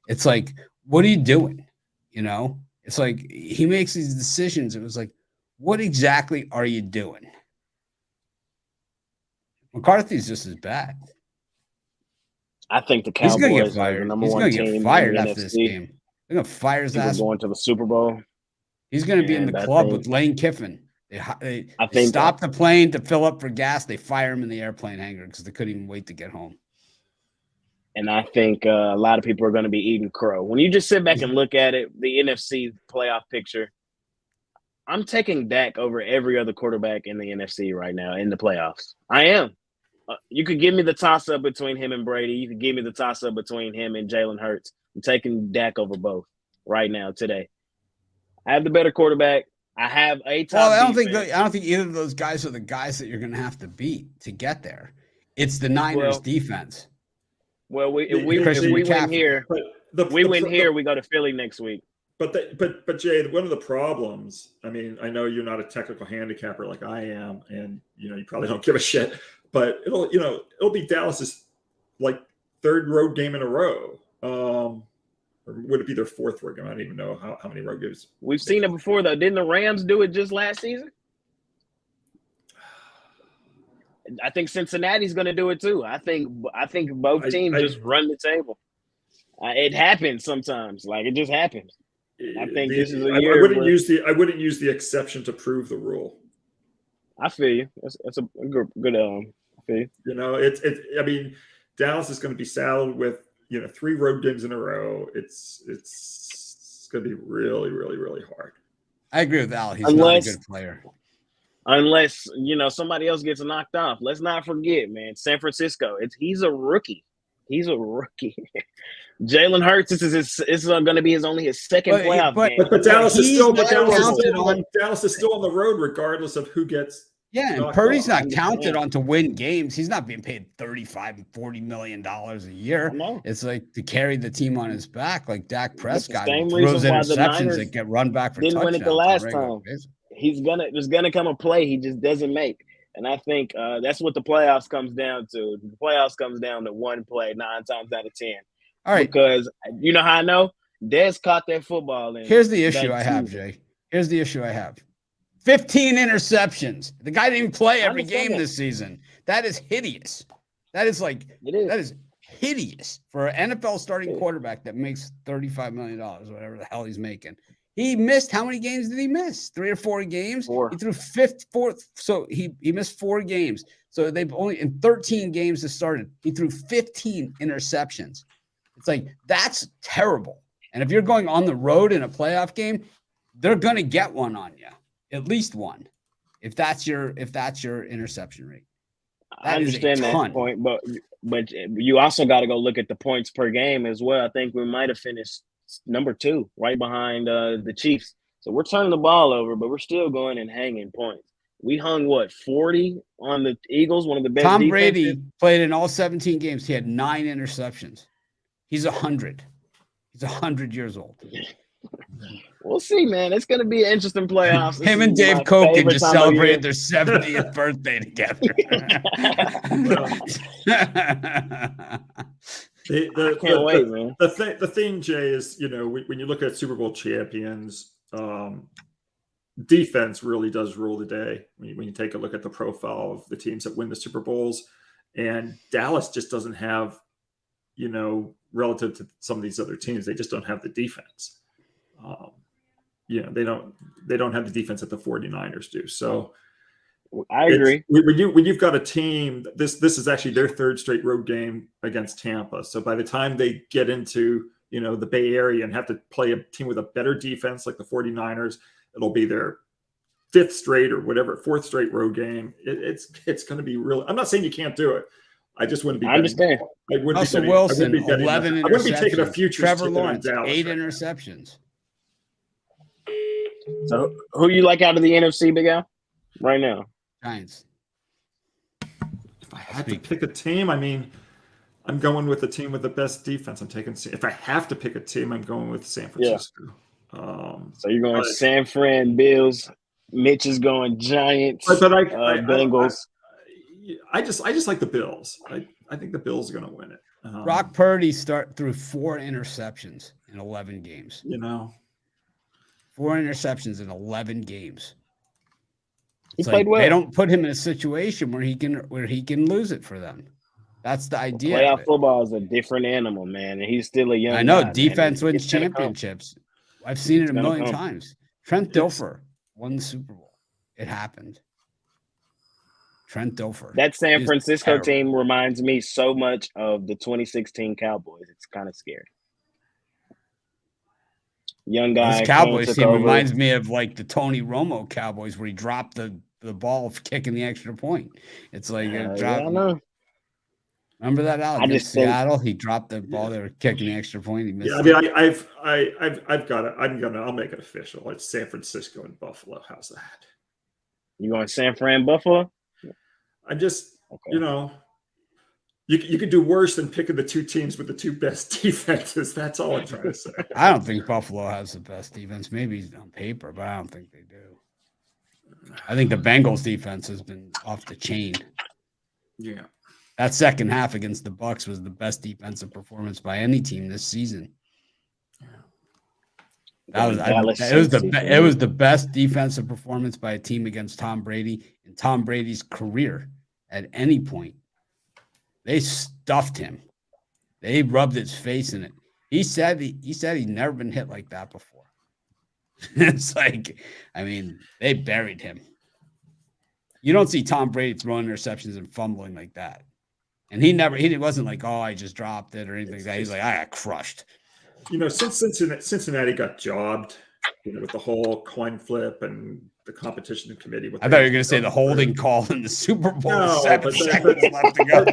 It's like, what are you doing? It's like he makes these decisions. It was like, what exactly are you doing? McCarthy's just as bad. I think the Cowboys are the number He's one gonna team get fired in the after NFC. this game. They're gonna fire his ass. Going to the Super Bowl. He's gonna be in the club with Lane Kiffin. They stopped the plane to fill up for gas. They fire him in the airplane hangar because they couldn't even wait to get home. And I think a lot of people are going to be eating crow. When you just sit back and look at it, the NFC playoff picture, I'm taking Dak over every other quarterback in the NFC right now in the playoffs. I am. You could give me the toss-up between him and Brady. You could give me the toss-up between him and Jalen Hurts. I'm taking Dak over both right now, today. I have the better quarterback. I have a top Well, I don't think either of those guys are the guys that you're going to have to beat to get there. It's the Niners defense. Well, if we win here, we go to Philly next week. But Jay, one of the problems, I mean, I know you're not a technical handicapper like I am, and you probably don't give a shit, but it'll be Dallas's like third road game in a row. Or would it be their fourth road game? I don't even know how many road games. We've seen it before, though. Didn't the Rams do it just last season? I think Cincinnati's going to do it too. I think both teams just run the table. It happens sometimes. Like, it just happens. I think this is a year. I wouldn't use the exception to prove the rule. I feel you. That's a good. I feel you. I mean, Dallas is going to be saddled with 3 road games in a row. It's going to be really, really, really hard. I agree with Al. He's not a good player. Unless, somebody else gets knocked off. Let's not forget, man, San Francisco. He's a rookie. Jalen Hurts is going to be only his second playoff game. But Dallas is still on the road regardless of who gets. Yeah, and Purdy's not counted on to win games. He's not being paid $35 and $40 million a year. It's like to carry the team on his back, like Dak Prescott, who throws interceptions that get run back for touchdowns. Didn't win it the last time. There's gonna come a play he just doesn't make, and I think that's what the playoffs comes down to. The playoffs comes down to one play 9 times out of 10. All right, because you know how I know Dez caught that football. Here's the issue I have, Jay. Here's the issue I have. 15 interceptions. The guy didn't even play every game this season. That is hideous. That is hideous for an NFL starting quarterback that makes $35 million, whatever the hell he's making. He missed, how many games did he miss? 3 or 4 games? 4. He threw fourth. So he missed 4 games. So they've only, in 13 games that started, he threw 15 interceptions. It's like, that's terrible. And if you're going on the road in a playoff game, they're going to get one on you. At least one. If that's your interception rate. I understand that point, but you also got to go look at the points per game as well. I think we might have finished number 2, right behind the Chiefs. So we're turning the ball over, but we're still going and hanging points. We hung 40 on the Eagles, one of the best. Tom Brady played in all 17 games. He had 9 interceptions. He's 100. He's 100 years old. We'll see, man. It's going to be an interesting playoffs. Him and Dave Koken just celebrated their 70th birthday together. I can't wait, man. The thing, Jay, is when you look at Super Bowl champions, defense really does rule the day. When you take a look at the profile of the teams that win the Super Bowls, and Dallas just doesn't have, relative to some of these other teams, they just don't have the defense. They don't have the defense that the 49ers do. So I agree. When you've got a team, this is actually their third straight road game against Tampa. So by the time they get into the Bay Area and have to play a team with a better defense like the 49ers, it'll be their fifth straight or whatever, fourth straight road game. It's going to be real. I'm not saying you can't do it. I just wouldn't be. I understand. I wouldn't Russell be Wilson, I wouldn't be 11 interceptions. I wouldn't be taking a future. Trevor Lawrence, Dallas 8 right interceptions. So who you like out of the NFC, Big Al, right now? Giants. If I had to pick a team, I mean, I'm going with the team with the best defense. I'm taking. If I have to pick a team, I'm going with San Francisco. Yeah. So you're going San Fran Bills. Mitch is going Giants. But Bengals. I just like the Bills. I think the Bills are going to win it. Brock Purdy threw 4 interceptions in 11 games. 4 interceptions in 11 games. He played well. They don't put him in a situation where he can lose it for them. That's the idea. Playoff football is a different animal, man, and he's still a young guy. I know defense wins championships. I've seen it a million times. Trent Dilfer won the Super Bowl. It happened. Trent Dilfer. That San Francisco team reminds me so much of the 2016 Cowboys. It's kind of scary. Young guy. This Cowboys team reminds me of like the Tony Romo Cowboys, where he dropped the ball kicking the extra point. It's like I know. Remember that out against Seattle? He dropped the ball. They were kicking the extra point. He missed. Yeah, I mean, I've got it. I'll make it official. It's San Francisco and Buffalo. How's that? You going San Fran Buffalo? I'm just, you could do worse than picking the two teams with the two best defenses. That's all I'm trying to say. I don't think Buffalo has the best defense. Maybe on paper, but I don't think they do. I think the Bengals defense has been off the chain. Yeah. That second half against the Bucs was the best defensive performance by any team this season. It was the best defensive performance by a team against Tom Brady in Tom Brady's career at any point. They stuffed him. They rubbed his face in it. He said he'd never been hit like that before. It's like, I mean, they buried him. You don't see Tom Brady throwing interceptions and fumbling like that. And he wasn't like, oh, I just dropped it or anything like that. He's like, I got crushed. Since Cincinnati got jobbed, with the whole coin flip and the competition committee. I thought you were going to say the holding call in the Super Bowl. No, 7 seconds left to go.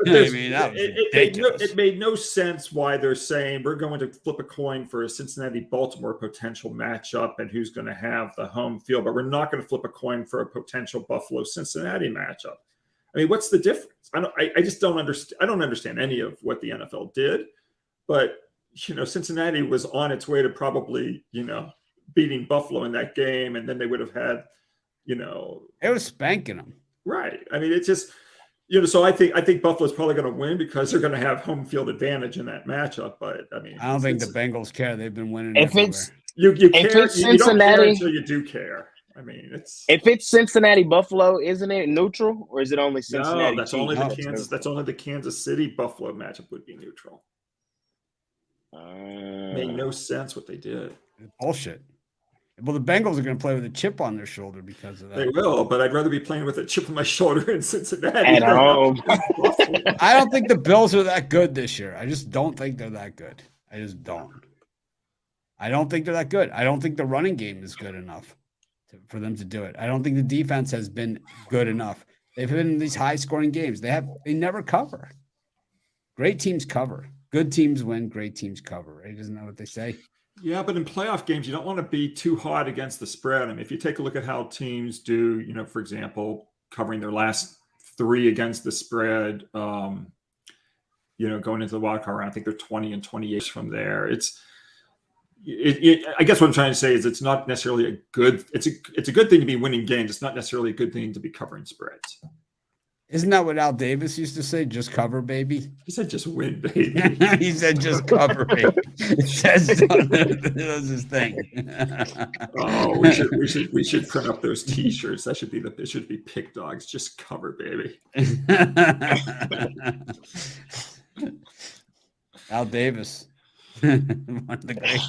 I mean, that was ridiculous. It made no sense why they're saying we're going to flip a coin for a Cincinnati-Baltimore potential matchup and who's going to have the home field, but we're not going to flip a coin for a potential Buffalo-Cincinnati matchup. I mean, what's the difference? I just don't understand. I don't understand any of what the NFL did, but Cincinnati was on its way to probably, beating Buffalo in that game, and then they would have had, it was spanking them. Right. I mean, it's just, so I think Buffalo's probably going to win because they're going to have home field advantage in that matchup. But I mean, I don't think the Bengals care. They've been winning. If it's you care, it's you don't care Cincinnati until you do care. I mean, if it's Cincinnati Buffalo, isn't it neutral, or is it only Cincinnati? No, that's only the Kansas. That's only the Kansas City Buffalo matchup would be neutral. Made no sense what they did. Bullshit. Well, the Bengals are going to play with a chip on their shoulder because of that. They will, but I'd rather be playing with a chip on my shoulder in Cincinnati. At home. I don't think the Bills are that good this year. I just don't think they're that good. I just don't. I don't think they're that good. I don't think the running game is good enough for them to do it. I don't think the defense has been good enough. They've been in these high-scoring games. They never cover. Great teams cover. Good teams win. Great teams cover. Right? Isn't that what they say? Yeah, but in playoff games, you don't want to be too hot against the spread. I mean, if you take a look at how teams do, for example, covering their last 3 against the spread, going into the wild card round, I think they're 20 and 28 from there. I guess what I'm trying to say is it's not necessarily a good. It's a good thing to be winning games. It's not necessarily a good thing to be covering spreads. Isn't that what Al Davis used to say? Just cover, baby. He said, "Just win, baby." He said, "Just cover, baby." That was his thing. Oh, we should print up those T-shirts. It should be Pick Dogs. Just cover, baby. Al Davis, one of the greats.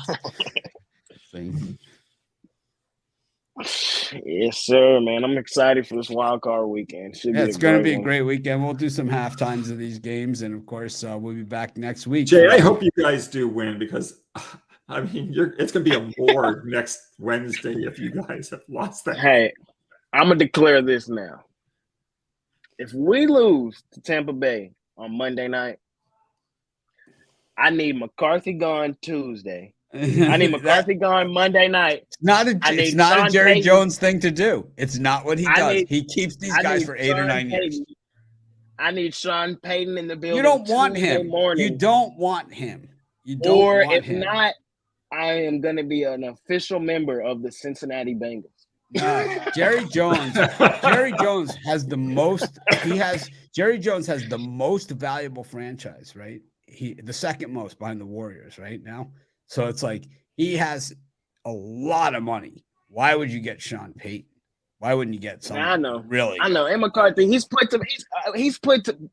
Yes, sir, man. I'm excited for this wild card weekend. Should Yeah, be it's a going to great be a one. great weekend. We'll do some half times of these games, and of course, we'll be back next week. Jay, for I the- hope you guys do win because I mean it's going to be a morgue next Wednesday if you guys have lost that. Hey, I'm gonna declare this now. If we lose to Tampa Bay on Monday night, I need McCarthy gone Tuesday. I need McCarthy gone Monday night. It's not a Jerry Payton. Jones thing to do. It's not what he does. He keeps these guys for 8 or 9 years. I need Sean Payton in the building. You don't want Tuesday him. morning. You don't want him. You don't Or want if him. not, I am going to be an official member of the Cincinnati Bengals. Jerry Jones. Jerry Jones has the most. Jerry Jones has the most valuable franchise, right? The second most behind the Warriors right now. So it's like he has a lot of money. Why would you get Sean Payton? Why wouldn't you get someone? I know, really. I know. And McCarthy, he's put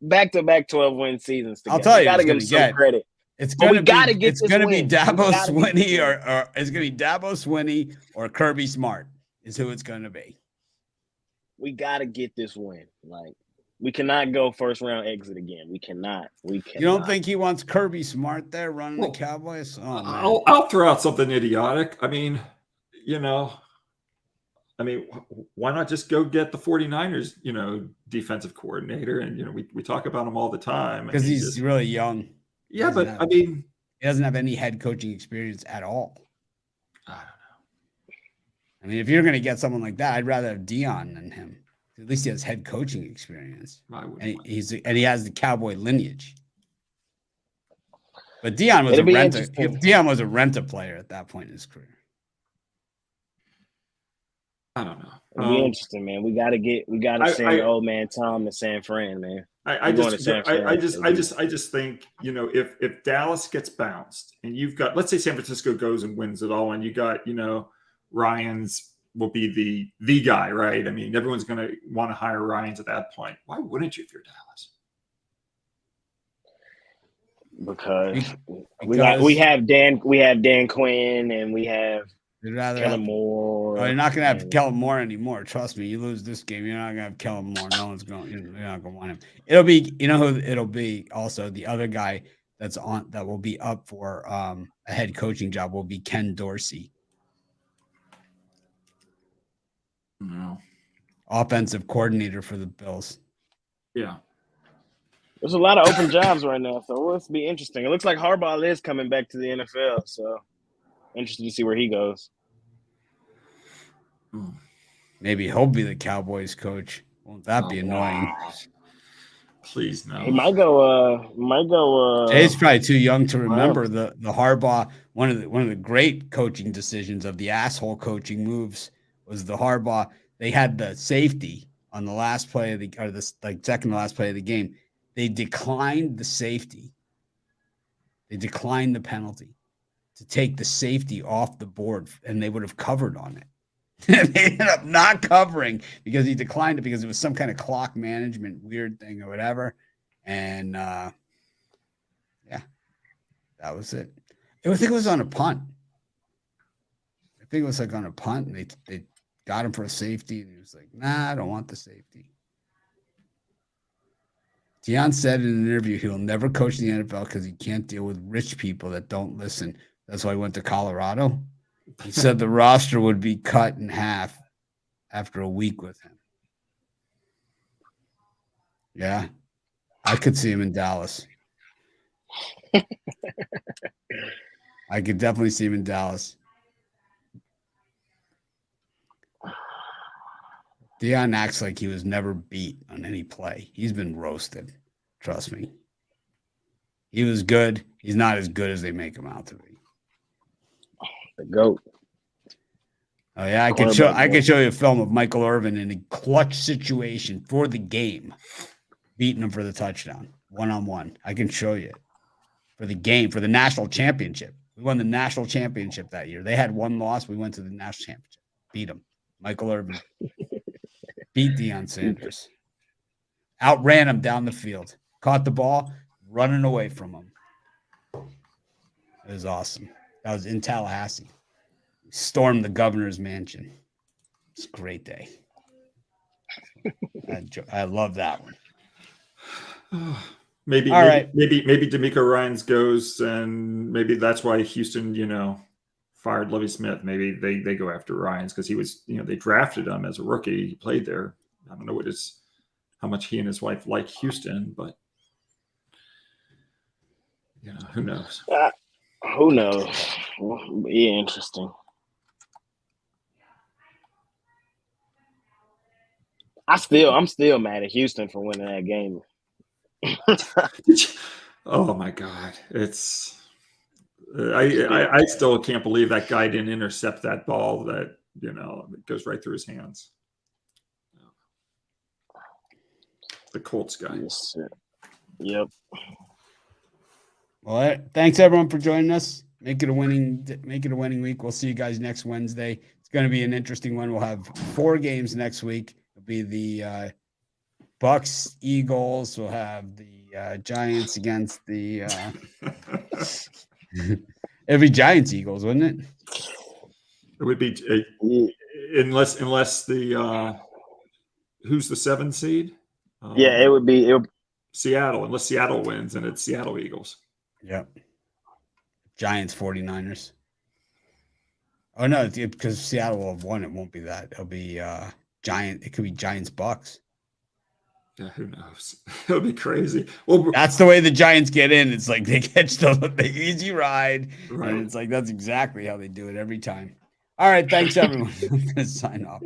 back-to-back 12-win seasons together. I'll tell you, got to give him some credit. It's going to be Dabo Swinney or it's going to be Dabo Swinney or Kirby Smart is who it's going to be. We got to get this win. Like, we cannot go first round exit again. We cannot. You don't think he wants Kirby Smart there running the Cowboys? Oh, man. I'll throw out something idiotic. I mean, why not just go get the 49ers, defensive coordinator? And, we talk about him all the time. Because he's really young. Yeah, but he doesn't have any head coaching experience at all. I don't know. I mean, if you're going to get someone like that, I'd rather have Dion than him. At least he has head coaching experience. And he has the Cowboy lineage. But Dion was a rent a player at that point in his career. I don't know. It'll be interesting, man. We gotta send old man Tom to San Fran, man. I just think, if Dallas gets bounced and you've got, let's say San Francisco goes and wins it all, and you got, Ryans will be the guy, right? I mean, everyone's going to want to hire Ryans at that point. Why wouldn't you if you're Dallas? Because we have Dan Quinn and we have Kellen Moore. Oh, you're not going to have Kellen Moore anymore. Trust me. You lose this game, you're not going to have Kellen Moore. No one's going. You're not going to want him. It'll be, who it'll be. Also, the other guy that will be up for a head coaching job will be Ken Dorsey. No. Offensive coordinator for the Bills. Yeah. There's a lot of open jobs right now, so it'll be interesting. It looks like Harbaugh is coming back to the NFL, so interested to see where he goes. Maybe he'll be the Cowboys coach. Won't that be annoying? Please no. He might go. Jay's probably too young to remember the Harbaugh. One of the great coaching decisions of the asshole coaching moves was the Harbaugh. They had the safety on the last play of second to last play of the game. They declined the safety. They declined the penalty to take the safety off the board, and they would have covered on it. They ended up not covering because he declined it because it was some kind of clock management weird thing or whatever. And that was it. I think it was on a punt. I think it was on a punt. And they got him for a safety, and he was like, "Nah, I don't want the safety." Deion said in an interview he'll never coach the NFL because he can't deal with rich people that don't listen. That's why he went to Colorado. He said the roster would be cut in half after a week with him. Yeah, I could see him in Dallas. I could definitely see him in Dallas. Deion acts like he was never beat on any play. He's been roasted. Trust me. He was good. He's not as good as they make him out to be. The GOAT. Oh yeah, I could show you a film of Michael Irvin in a clutch situation for the game, beating him for the touchdown, 1-on-1. I can show you it for the game, for the national championship. We won the national championship that year. They had one loss. We went to the national championship, beat him. Michael Irvin beat Deion Sanders, outran him down the field, caught the ball, running away from him. It was awesome. That was in Tallahassee. Stormed the governor's mansion. It's a great day. I love that one. Maybe All right. D'Amico Ryans goes, and maybe that's why Houston, fired Lovie Smith. Maybe they go after Ryans because he was, they drafted him as a rookie. He played there. I don't know how much he and his wife like Houston, but who knows? Who knows? Yeah, interesting. I'm still mad at Houston for winning that game. Oh my God. It's I still can't believe that guy didn't intercept that ball that, it goes right through his hands. The Colts guy. Yes, yep. Well, thanks everyone for joining us. Make it a winning week. We'll see you guys next Wednesday. It's going to be an interesting one. We'll have 4 games next week. It'll be the Bucks, Eagles. We'll have the Giants against the it'd be Giants, Eagles, wouldn't it? It would be unless the who's the 7 seed? Yeah, it would be Seattle, unless Seattle wins, and it's Seattle Eagles. Yep. Giants, 49ers. Oh no, because Seattle will have won. It won't be that. It'll be Giant. It could be Giants Bucks. Yeah, who knows? It'll be crazy. Well, that's the way the Giants get in. It's like they catch the easy ride, right. And it's like that's exactly how they do it every time. All right, thanks everyone. I'm gonna sign off.